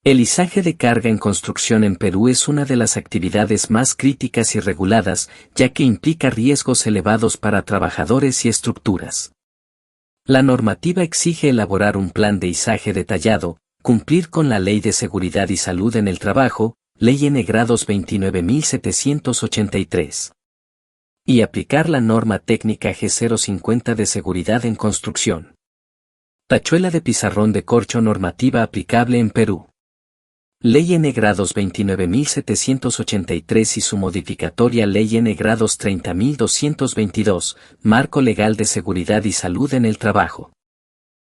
El izaje de carga en construcción en Perú es una de las actividades más críticas y reguladas, ya que implica riesgos elevados para trabajadores y estructuras. La normativa exige elaborar un plan de izaje detallado, cumplir con la Ley de Seguridad y Salud en el Trabajo, Ley N. Grados 29.783. Y aplicar la norma técnica G050 de seguridad en construcción. Tachuela de pizarrón de corcho normativa aplicable en Perú. Ley N. Grados 29.783 y su modificatoria Ley N. Grados 30.222, Marco Legal de Seguridad y Salud en el Trabajo.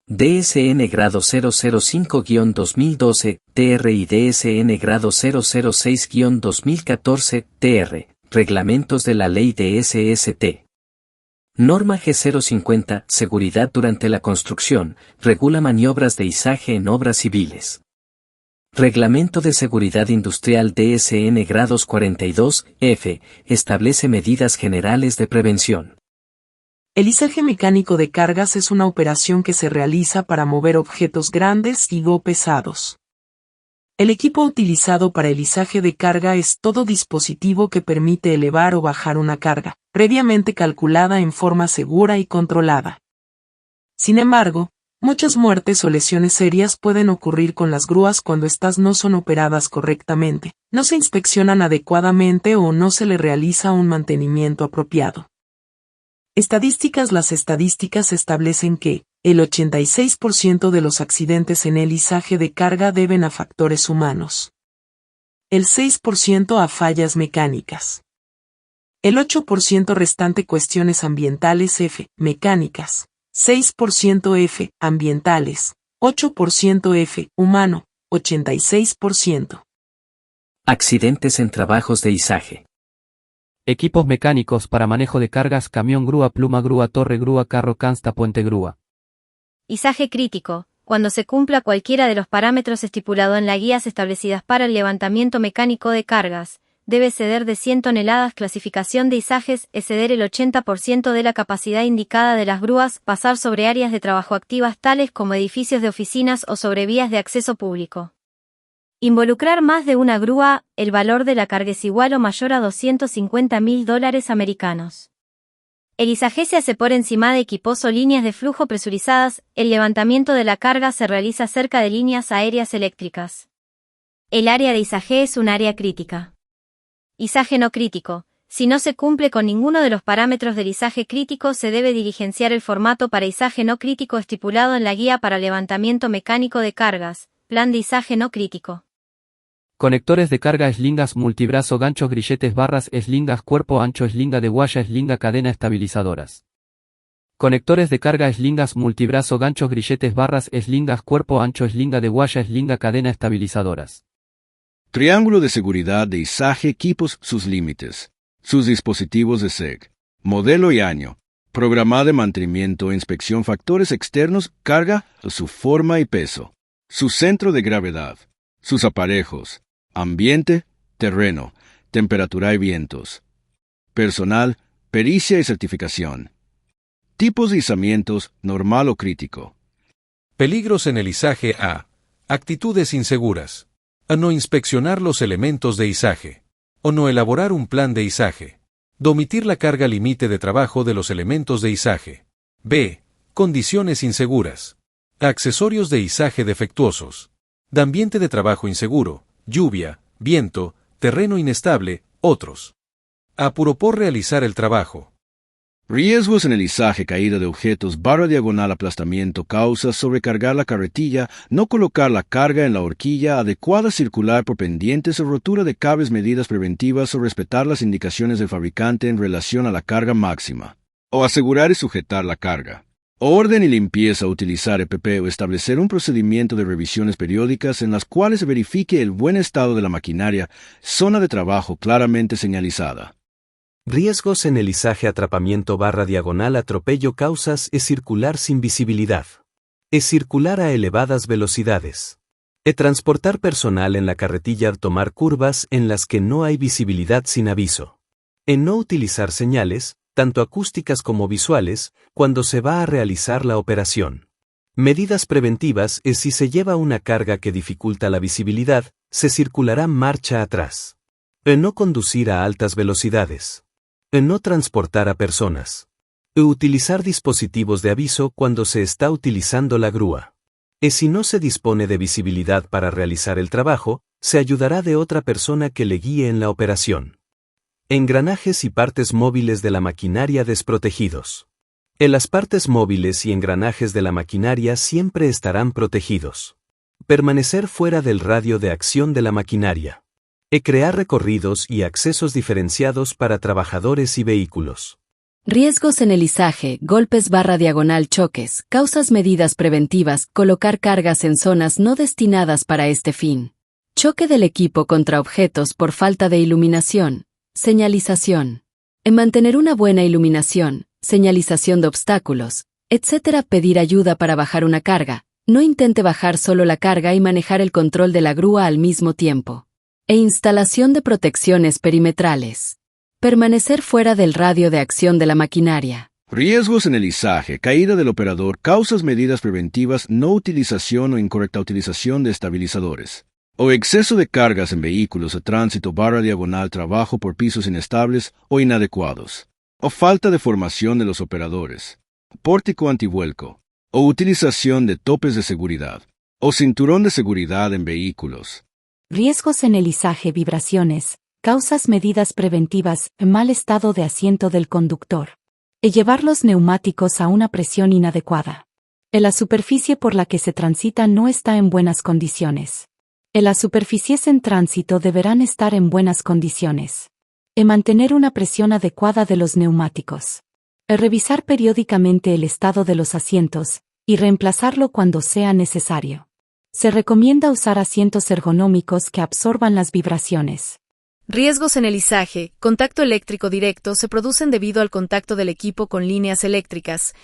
DSN Grado 005-2012, TR y DSN Grado 006-2014, TR, Reglamentos de la Ley de SST. Norma G050, Seguridad durante la construcción, regula maniobras de izaje en obras civiles. Reglamento de Seguridad Industrial DSN Grados 42, F, establece medidas generales de prevención. El izaje mecánico de cargas es una operación que se realiza para mover objetos grandes y o pesados. El equipo utilizado para el izaje de carga es todo dispositivo que permite elevar o bajar una carga, previamente calculada en forma segura y controlada. Sin embargo, muchas muertes o lesiones serias pueden ocurrir con las grúas cuando estas no son operadas correctamente, no se inspeccionan adecuadamente o no se le realiza un mantenimiento apropiado. Las estadísticas establecen que, el 86% de los accidentes en el izaje de carga deben a factores humanos. El 6% a fallas mecánicas. El 8% restante cuestiones ambientales F, mecánicas. 6% F, ambientales. 8% F, humano. 86%. Accidentes en trabajos de izaje. Equipos mecánicos para manejo de cargas: camión grúa, pluma grúa, torre grúa, carro cansta, puente grúa. Izaje crítico, cuando se cumpla cualquiera de los parámetros estipulados en las guías establecidas para el levantamiento mecánico de cargas, debe exceder de 100 toneladas. Clasificación de izajes: exceder el 80% de la capacidad indicada de las grúas, pasar sobre áreas de trabajo activas tales como edificios de oficinas o sobre vías de acceso público. Involucrar más de una grúa, el valor de la carga es igual o mayor a $250.000 americanos. El izaje se hace por encima de equipos o líneas de flujo presurizadas. El levantamiento de la carga se realiza cerca de líneas aéreas eléctricas. El área de izaje es un área crítica. Izaje no crítico. Si no se cumple con ninguno de los parámetros del izaje crítico, se debe diligenciar el formato para izaje no crítico estipulado en la guía para levantamiento mecánico de cargas, plan de izaje no crítico. Conectores de carga: eslingas multibrazo, ganchos, grilletes, barras, eslingas, cuerpo ancho, eslinga de guaya, eslinga, cadena, estabilizadoras. Conectores de carga: eslingas multibrazo, ganchos, grilletes, barras, eslingas, cuerpo ancho, eslinga de guaya, eslinga, cadena, estabilizadoras. Triángulo de seguridad de izaje, equipos, sus límites, sus dispositivos de SEG, modelo y año, programa de mantenimiento, inspección, factores externos, carga, su forma y peso, su centro de gravedad, sus aparejos, ambiente, terreno, temperatura y vientos, personal, pericia y certificación. Tipos de izamientos: normal o crítico. Peligros en el izaje A. Actitudes inseguras. A no inspeccionar los elementos de izaje. O no elaborar un plan de izaje. De omitir la carga límite de trabajo de los elementos de izaje. B. Condiciones inseguras. Accesorios de izaje defectuosos. De ambiente de trabajo inseguro, lluvia, viento, terreno inestable, otros. Apuro por realizar el trabajo. Riesgos en el izaje: caída de objetos, barra diagonal, aplastamiento, causas: sobrecargar la carretilla, no colocar la carga en la horquilla adecuada, circular por pendientes o rotura de cables, medidas preventivas o respetar las indicaciones del fabricante en relación a la carga máxima, o asegurar y sujetar la carga. Orden y limpieza: utilizar EPP o establecer un procedimiento de revisiones periódicas en las cuales se verifique el buen estado de la maquinaria. Zona de trabajo claramente señalizada. Riesgos en el izaje: atrapamiento, barra diagonal, atropello, causas: es circular sin visibilidad. Es circular a elevadas velocidades. Transportar personal en la carretilla, tomar curvas en las que no hay visibilidad sin aviso. No utilizar señales, tanto acústicas como visuales, cuando se va a realizar la operación. Medidas preventivas es si se lleva una carga que dificulta la visibilidad, se circulará marcha atrás. No conducir a altas velocidades. No transportar a personas. Utilizar dispositivos de aviso cuando se está utilizando la grúa. Si no se dispone de visibilidad para realizar el trabajo, se ayudará de otra persona que le guíe en la operación. Engranajes y partes móviles de la maquinaria desprotegidos. Las partes móviles y engranajes de la maquinaria siempre estarán protegidos. Permanecer fuera del radio de acción de la maquinaria. Crear recorridos y accesos diferenciados para trabajadores y vehículos. Riesgos en el izaje, golpes / choques, causas medidas preventivas, colocar cargas en zonas no destinadas para este fin. Choque del equipo contra objetos por falta de iluminación, señalización. En mantener una buena iluminación, señalización de obstáculos, etc. Pedir ayuda para bajar una carga. No intente bajar solo la carga y manejar el control de la grúa al mismo tiempo. Instalación de protecciones perimetrales. Permanecer fuera del radio de acción de la maquinaria. Riesgos en el izaje, caída del operador, causas medidas preventivas, no utilización o incorrecta utilización de estabilizadores. O exceso de cargas en vehículos a tránsito / trabajo por pisos inestables o inadecuados. O falta de formación de los operadores. Pórtico antivuelco. O utilización de topes de seguridad. O cinturón de seguridad en vehículos. Riesgos en el izaje, vibraciones. Causas medidas preventivas, mal estado de asiento del conductor. Llevar los neumáticos a una presión inadecuada. La superficie por la que se transita no está en buenas condiciones. Las superficies en tránsito deberán estar en buenas condiciones. Mantener una presión adecuada de los neumáticos. Revisar periódicamente el estado de los asientos, y reemplazarlo cuando sea necesario. Se recomienda usar asientos ergonómicos que absorban las vibraciones. Riesgos en el izaje, contacto eléctrico directo se producen debido al contacto del equipo con líneas eléctricas.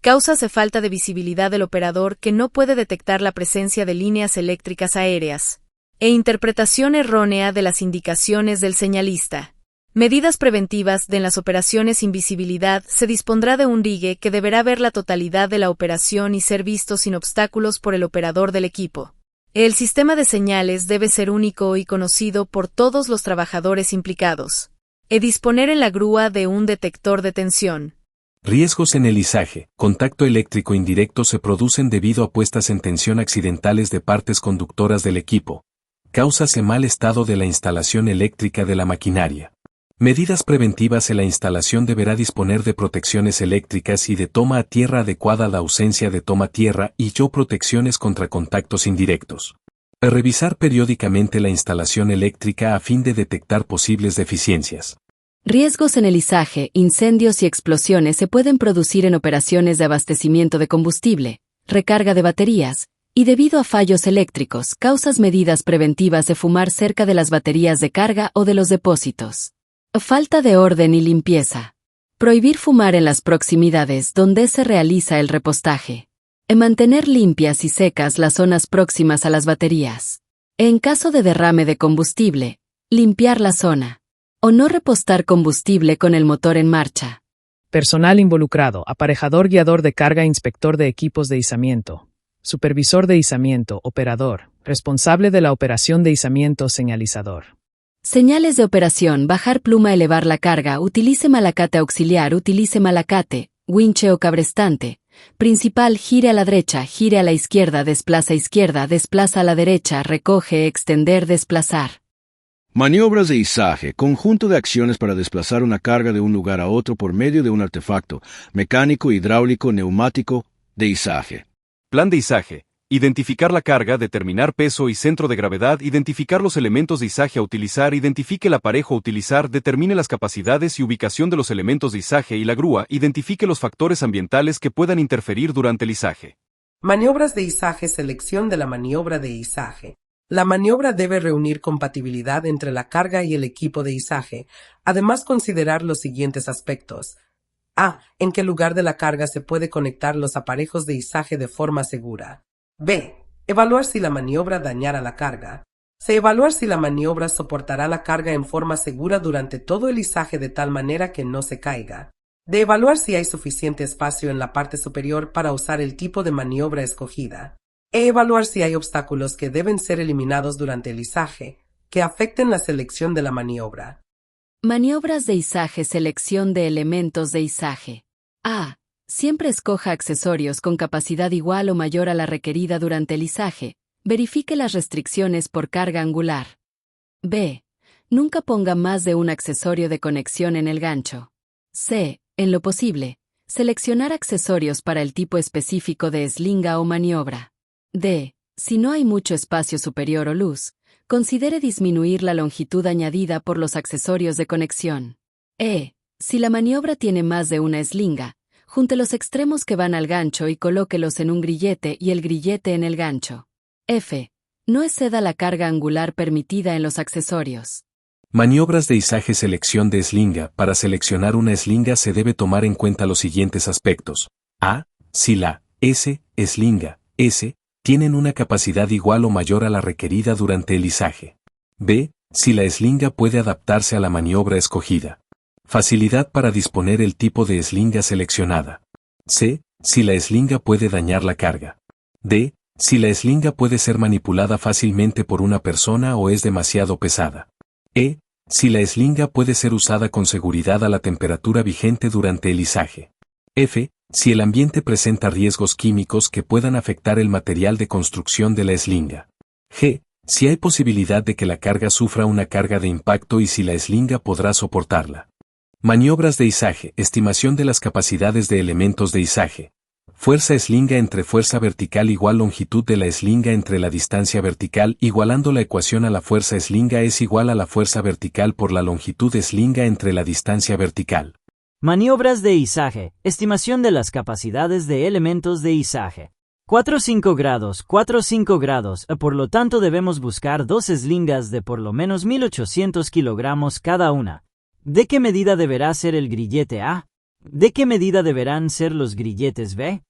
Causas de falta de visibilidad del operador que no puede detectar la presencia de líneas eléctricas aéreas. E interpretación errónea de las indicaciones del señalista. Medidas preventivas de las operaciones sin visibilidad se dispondrá de un rigue que deberá ver la totalidad de la operación y ser visto sin obstáculos por el operador del equipo. El sistema de señales debe ser único y conocido por todos los trabajadores implicados. Disponer en la grúa de un detector de tensión. Riesgos en el izaje, contacto eléctrico indirecto se producen debido a puestas en tensión accidentales de partes conductoras del equipo. Causas de mal estado de la instalación eléctrica de la maquinaria. Medidas preventivas. La instalación deberá disponer de protecciones eléctricas y de toma a tierra adecuada. La ausencia de toma a tierra y protecciones contra contactos indirectos. Revisar periódicamente la instalación eléctrica a fin de detectar posibles deficiencias. Riesgos en el izaje, incendios y explosiones se pueden producir en operaciones de abastecimiento de combustible, recarga de baterías, y debido a fallos eléctricos. Causas medidas preventivas de fumar cerca de las baterías de carga o de los depósitos. Falta de orden y limpieza. Prohibir fumar en las proximidades donde se realiza el repostaje. Mantener limpias y secas las zonas próximas a las baterías. En caso de derrame de combustible, limpiar la zona. O no repostar combustible con el motor en marcha. Personal involucrado, aparejador, guiador de carga, inspector de equipos de izamiento, supervisor de izamiento, operador, responsable de la operación de izamiento, señalizador. Señales de operación: bajar pluma, elevar la carga, utilice malacate auxiliar, utilice malacate, winche o cabrestante. Principal: gire a la derecha, gire a la izquierda, desplaza a la derecha, recoge, extender, desplazar. Maniobras de izaje, conjunto de acciones para desplazar una carga de un lugar a otro por medio de un artefacto mecánico, hidráulico, neumático, de izaje. Plan de izaje. Identificar la carga, determinar peso y centro de gravedad, identificar los elementos de izaje a utilizar, identifique el aparejo a utilizar, determine las capacidades y ubicación de los elementos de izaje y la grúa, identifique los factores ambientales que puedan interferir durante el izaje. Maniobras de izaje, selección de la maniobra de izaje. La maniobra debe reunir compatibilidad entre la carga y el equipo de izaje. Además, considerar los siguientes aspectos. A. En qué lugar de la carga se puede conectar los aparejos de izaje de forma segura. B. Evaluar si la maniobra dañará la carga. C. Evaluar si la maniobra soportará la carga en forma segura durante todo el izaje de tal manera que no se caiga. de evaluar si hay suficiente espacio en la parte superior para usar el tipo de maniobra escogida, e evaluar si hay obstáculos que deben ser eliminados durante el izaje, que afecten la selección de la maniobra. Maniobras de izaje. Selección de elementos de izaje. A. Siempre escoja accesorios con capacidad igual o mayor a la requerida durante el izaje. Verifique las restricciones por carga angular. B. Nunca ponga más de un accesorio de conexión en el gancho. C. En lo posible, seleccionar accesorios para el tipo específico de eslinga o maniobra. D. Si no hay mucho espacio superior o luz, considere disminuir la longitud añadida por los accesorios de conexión. E. Si la maniobra tiene más de una eslinga, junte los extremos que van al gancho y colóquelos en un grillete y el grillete en el gancho. F. No exceda la carga angular permitida en los accesorios. Maniobras de izaje. Selección de eslinga. Para seleccionar una eslinga se debe tomar en cuenta los siguientes aspectos. A. Si la eslinga S tienen una capacidad igual o mayor a la requerida durante el izaje. B. Si la eslinga puede adaptarse a la maniobra escogida. Facilidad para disponer el tipo de eslinga seleccionada. C. Si la eslinga puede dañar la carga. D. Si la eslinga puede ser manipulada fácilmente por una persona o es demasiado pesada. E. Si la eslinga puede ser usada con seguridad a la temperatura vigente durante el izaje. F. Si el ambiente presenta riesgos químicos que puedan afectar el material de construcción de la eslinga. G. Si hay posibilidad de que la carga sufra una carga de impacto y si la eslinga podrá soportarla. Maniobras de izaje. Estimación de las capacidades de elementos de izaje. Fuerza eslinga entre fuerza vertical igual longitud de la eslinga entre la distancia vertical, igualando la ecuación a la fuerza eslinga es igual a la fuerza vertical por la longitud eslinga entre la distancia vertical. Maniobras de izaje. Estimación de las capacidades de elementos de izaje. 4-5 grados, 4-5 grados, por lo tanto debemos buscar dos eslingas de por lo menos 1800 kilogramos cada una. ¿De qué medida deberá ser el grillete A? ¿De qué medida deberán ser los grilletes B?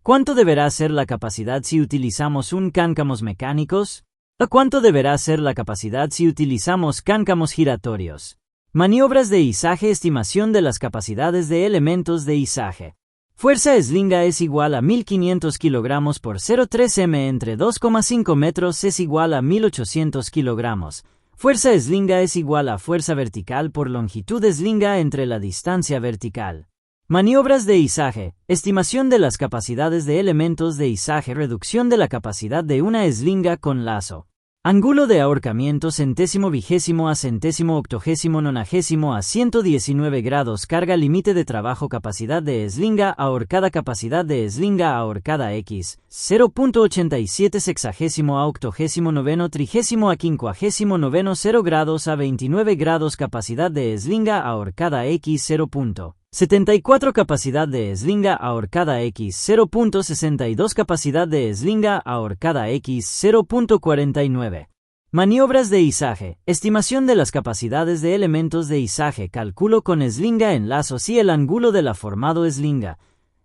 ¿Cuánto deberá ser la capacidad si utilizamos un cáncamos mecánicos? ¿A cuánto deberá ser la capacidad si utilizamos cáncamos giratorios? Maniobras de izaje. Estimación de las capacidades de elementos de izaje. Fuerza eslinga es igual a 1500 kilogramos por 0,3 m entre 2,5 metros es igual a 1800 kilogramos. Fuerza eslinga es igual a fuerza vertical por longitud eslinga entre la distancia vertical. Maniobras de izaje. Estimación de las capacidades de elementos de izaje. Reducción de la capacidad de una eslinga con lazo. Ángulo de ahorcamiento centésimo vigésimo a centésimo octogésimo nonagésimo a 119 grados. Carga límite de trabajo. Capacidad de eslinga ahorcada. Capacidad de eslinga ahorcada X. 0.87 sexagésimo a octogésimo noveno trigésimo a quincuagésimo noveno 0 grados a 29 grados. Capacidad de eslinga ahorcada X. 0.74 capacidad de eslinga ahorcada X. 0.62 capacidad de eslinga ahorcada X. 0.49. Maniobras de izaje. Estimación de las capacidades de elementos de izaje. Cálculo con eslinga en lazo si el ángulo de la formado eslinga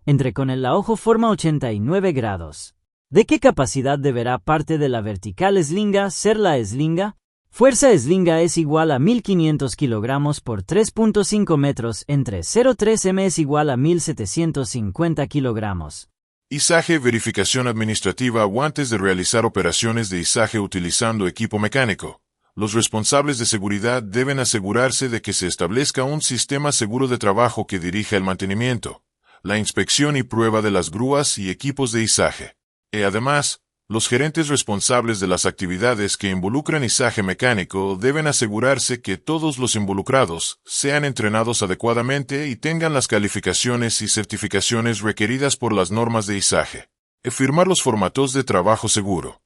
entre con el ojo forma 89 grados. ¿De qué capacidad deberá parte de la vertical eslinga ser la eslinga? Fuerza eslinga es igual a 1500 kilogramos por 3.5 metros entre 0,3 m es igual a 1750 kilogramos. Izaje. Verificación administrativa o antes de realizar operaciones de izaje utilizando equipo mecánico. Los responsables de seguridad deben asegurarse de que se establezca un sistema seguro de trabajo que dirija el mantenimiento, la inspección y prueba de las grúas y equipos de izaje. Además, los gerentes responsables de las actividades que involucran izaje mecánico deben asegurarse que todos los involucrados sean entrenados adecuadamente y tengan las calificaciones y certificaciones requeridas por las normas de izaje. Firmar los formatos de trabajo seguro.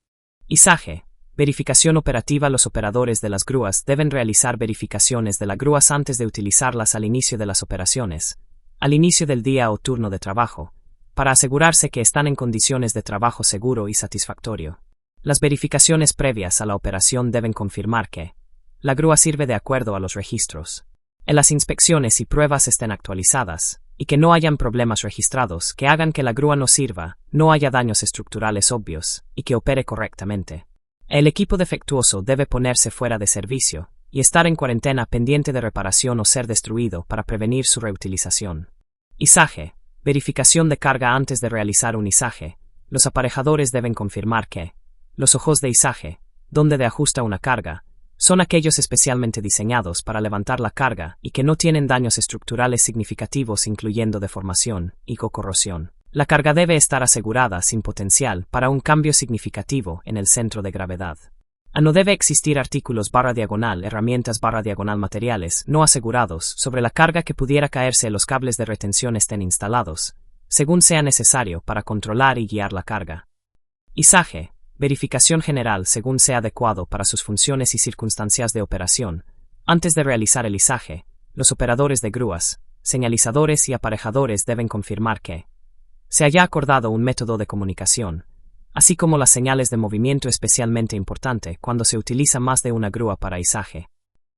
Izaje. Verificación operativa. Los operadores de las grúas deben realizar verificaciones de las grúas antes de utilizarlas al inicio de las operaciones, al inicio del día o turno de trabajo, para asegurarse que están en condiciones de trabajo seguro y satisfactorio. Las verificaciones previas a la operación deben confirmar que la grúa sirve de acuerdo a los registros, en las inspecciones y pruebas estén actualizadas, y que no hayan problemas registrados que hagan que la grúa no sirva, no haya daños estructurales obvios, y que opere correctamente. El equipo defectuoso debe ponerse fuera de servicio y estar en cuarentena pendiente de reparación o ser destruido para prevenir su reutilización. Izaje. Verificación de carga antes de realizar un izaje. Los aparejadores deben confirmar que los ojos de izaje, donde de ajusta una carga, son aquellos especialmente diseñados para levantar la carga y que no tienen daños estructurales significativos incluyendo deformación y corrosión. La carga debe estar asegurada sin potencial para un cambio significativo en el centro de gravedad. No debe existir artículos /diagonal, herramientas /diagonal materiales no asegurados sobre la carga que pudiera caerse los cables de retención estén instalados, según sea necesario para controlar y guiar la carga. Izaje. Verificación general según sea adecuado para sus funciones y circunstancias de operación. Antes de realizar el izaje, los operadores de grúas, señalizadores y aparejadores deben confirmar que se haya acordado un método de comunicación, así como las señales de movimiento especialmente importante cuando se utiliza más de una grúa para izaje.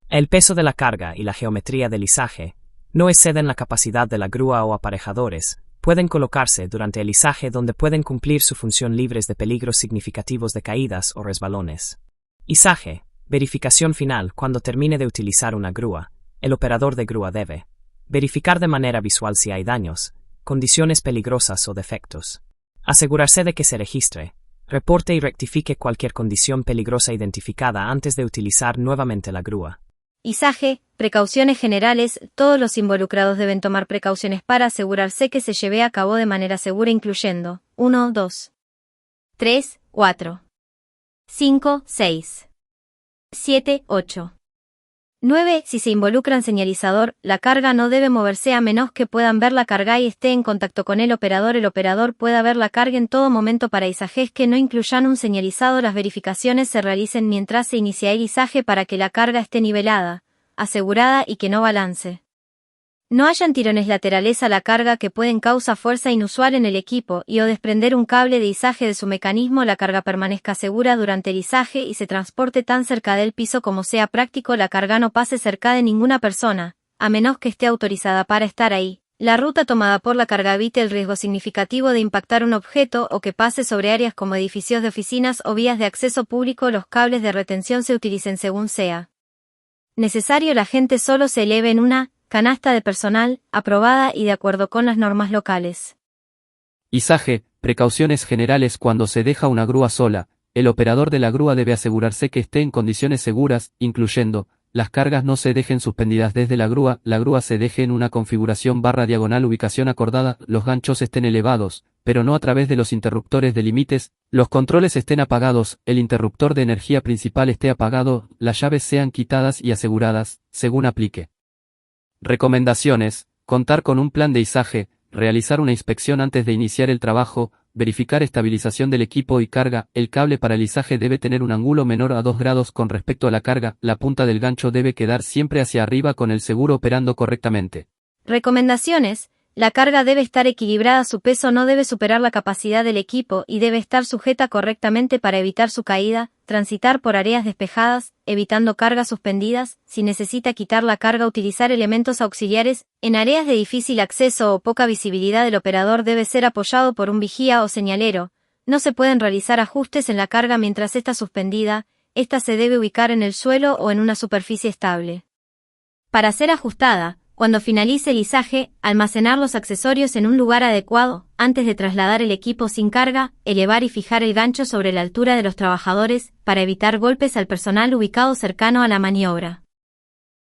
El peso de la carga y la geometría del izaje no exceden la capacidad de la grúa o aparejadores, pueden colocarse durante el izaje donde pueden cumplir su función libres de peligros significativos de caídas o resbalones. Izaje. Verificación final cuando termine de utilizar una grúa. El operador de grúa debe verificar de manera visual si hay daños, condiciones peligrosas o defectos. Asegurarse de que se registre, reporte y rectifique cualquier condición peligrosa identificada antes de utilizar nuevamente la grúa. Izaje. Precauciones generales. Todos los involucrados deben tomar precauciones para asegurarse que se lleve a cabo de manera segura incluyendo 1, 2, 3, 4, 5, 6, 7, 8. 9. Si se involucran señalizador, la carga no debe moverse a menos que puedan ver la carga y esté en contacto con el operador. El operador pueda ver la carga en todo momento para izajes que no incluyan un señalizado. Las verificaciones se realicen mientras se inicia el izaje para que la carga esté nivelada, asegurada y que no balance. No hayan tirones laterales a la carga que pueden causar fuerza inusual en el equipo y o desprender un cable de izaje de su mecanismo. La carga permanezca segura durante el izaje y se transporte tan cerca del piso como sea práctico. La carga no pase cerca de ninguna persona, a menos que esté autorizada para estar ahí. La ruta tomada por la carga evite el riesgo significativo de impactar un objeto o que pase sobre áreas como edificios de oficinas o vías de acceso público. Los cables de retención se utilicen según sea necesario. La gente solo se eleve en una canasta de personal, aprobada y de acuerdo con las normas locales. Izaje. Precauciones generales cuando se deja una grúa sola. El operador de la grúa debe asegurarse que esté en condiciones seguras, incluyendo las cargas no se dejen suspendidas desde la grúa se deje en una configuración /diagonal ubicación acordada, los ganchos estén elevados, pero no a través de los interruptores de límites, los controles estén apagados, el interruptor de energía principal esté apagado, las llaves sean quitadas y aseguradas, según aplique. Recomendaciones: contar con un plan de izaje, realizar una inspección antes de iniciar el trabajo, verificar estabilización del equipo y carga. El cable para el izaje debe tener un ángulo menor a 2 grados con respecto a la carga, la punta del gancho debe quedar siempre hacia arriba con el seguro operando correctamente. Recomendaciones: la carga debe estar equilibrada, su peso no debe superar la capacidad del equipo y debe estar sujeta correctamente para evitar su caída, transitar por áreas despejadas, evitando cargas suspendidas, si necesita quitar la carga utilizar elementos auxiliares, en áreas de difícil acceso o poca visibilidad el operador debe ser apoyado por un vigía o señalero, no se pueden realizar ajustes en la carga mientras está suspendida, esta se debe ubicar en el suelo o en una superficie estable. Para ser ajustada, cuando finalice el izaje, almacenar los accesorios en un lugar adecuado, antes de trasladar el equipo sin carga, elevar y fijar el gancho sobre la altura de los trabajadores, para evitar golpes al personal ubicado cercano a la maniobra.